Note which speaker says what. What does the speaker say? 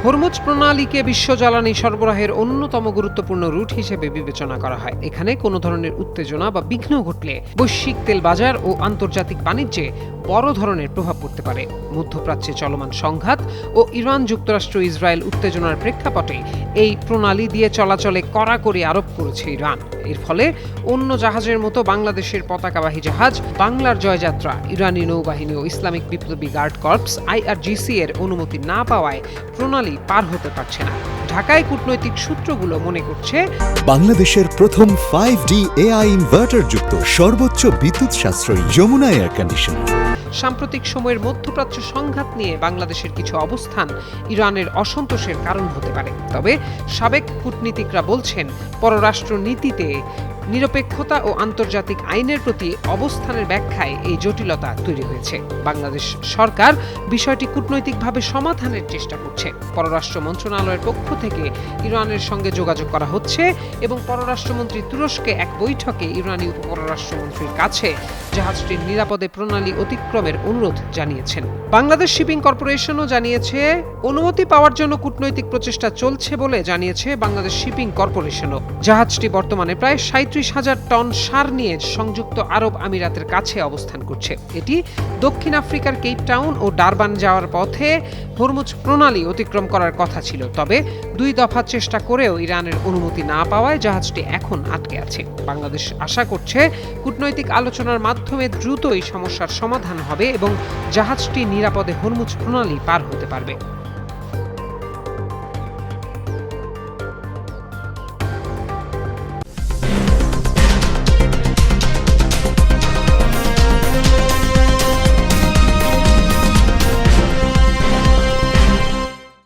Speaker 1: Hormuz প্রণালীকে বিশ্ব জ্বালানি সরবরাহের অন্যতম গুরুত্বপূর্ণ রুট হিসেবে বিবেচনা করা হয়। এখানে কোনো ধরনের উত্তেজনা বা বিঘ্ন ঘটলে বৈশ্বিক তেল বাজার ও আন্তর্জাতিক বাণিজ্যে বড় ধরনের প্রভাব পড়তে পারে। মধ্যপ্রাচ্যে চলমান সংঘাত ও ইরান যুক্তরাষ্ট্র ইসরায়েল উত্তেজনার প্রেক্ষাপটে এই প্রণালী দিয়ে চলাচলে কড়াকড়ি আরোপ করেছে ইরান। এর ফলে অন্য জাহাজের মতো বাংলাদেশের পতাকাবাহী জাহাজ বাংলার জয়যাত্রা, ইরানি নৌবাহিনী ও ইসলামিক বিপ্লবী গার্ড কর্পস IRGC এর অনুমতি না পাওয়ায় প্রণালী পার হতে পারছে না। ঢাকায় কূটনৈতিক সূত্রগুলো মনে করছে,
Speaker 2: বাংলাদেশের প্রথম 5D AI ইনভার্টার যুক্ত সর্বোচ্চ বিদ্যুৎ সাশ্রয়ী যমুনা এয়ার কন্ডিশনার।
Speaker 1: সাম্প্রতিক সময়ের মধ্যপ্রাচ্য সংঘাত নিয়ে বাংলাদেশের কিছু অবস্থান ইরানের অসন্তোষের কারণ হতে পারে। তবে সাবেক কূটনীতিকরা বলছেন, পররাষ্ট্র নীতিতে নিরপেক্ষতা ও আন্তর্জাতিক আইনের প্রতি অবস্থানের ব্যাখ্যায় এই জটিলতা তৈরি হয়েছে। বাংলাদেশ সরকার বিষয়টি কূটনৈতিকভাবে সমাধানের চেষ্টা করছে। পররাষ্ট্র মন্ত্রণালয়ের পক্ষ থেকে ইরানের সঙ্গে যোগাযোগ করা হচ্ছে এবং পররাষ্ট্রমন্ত্রী তুরস্কে এক বৈঠকে ইরানি উপপররাষ্ট্রমন্ত্রীর কাছে জাহাজটির নিরাপদে প্রণালী অতিক্রমের অনুরোধ জানিয়েছেন। বাংলাদেশ শিপিং কর্পোরেশনও জানিয়েছে, অনুমতি পাওয়ার জন্য কূটনৈতিক প্রচেষ্টা চলছে বলে জানিয়েছে বাংলাদেশ শিপিং কর্পোরেশনও। জাহাজটি বর্তমানে প্রায় 37,000 টন সার নিয়ে সংযুক্ত আরব আমিরাতের কাছে অবস্থান করছে। এটি দক্ষিণ আফ্রিকার কেপ টাউন ও ডারবান যাওয়ার পথে হরমুজ প্রণালী অতিক্রম করার কথা ছিল। তবে 2 দফা চেষ্টা করেও ইরানের অনুমতি না পাওয়ায় জাহাজটি এখন আটকে আছে। বাংলাদেশ আশা করছে কূটনৈতিক আলোচনার মাধ্যমে দ্রুতই সমস্যার সমাধান হবে এবং জাহাজটি নিরাপদে হরমুজ প্রণালী পার হতে পারবে।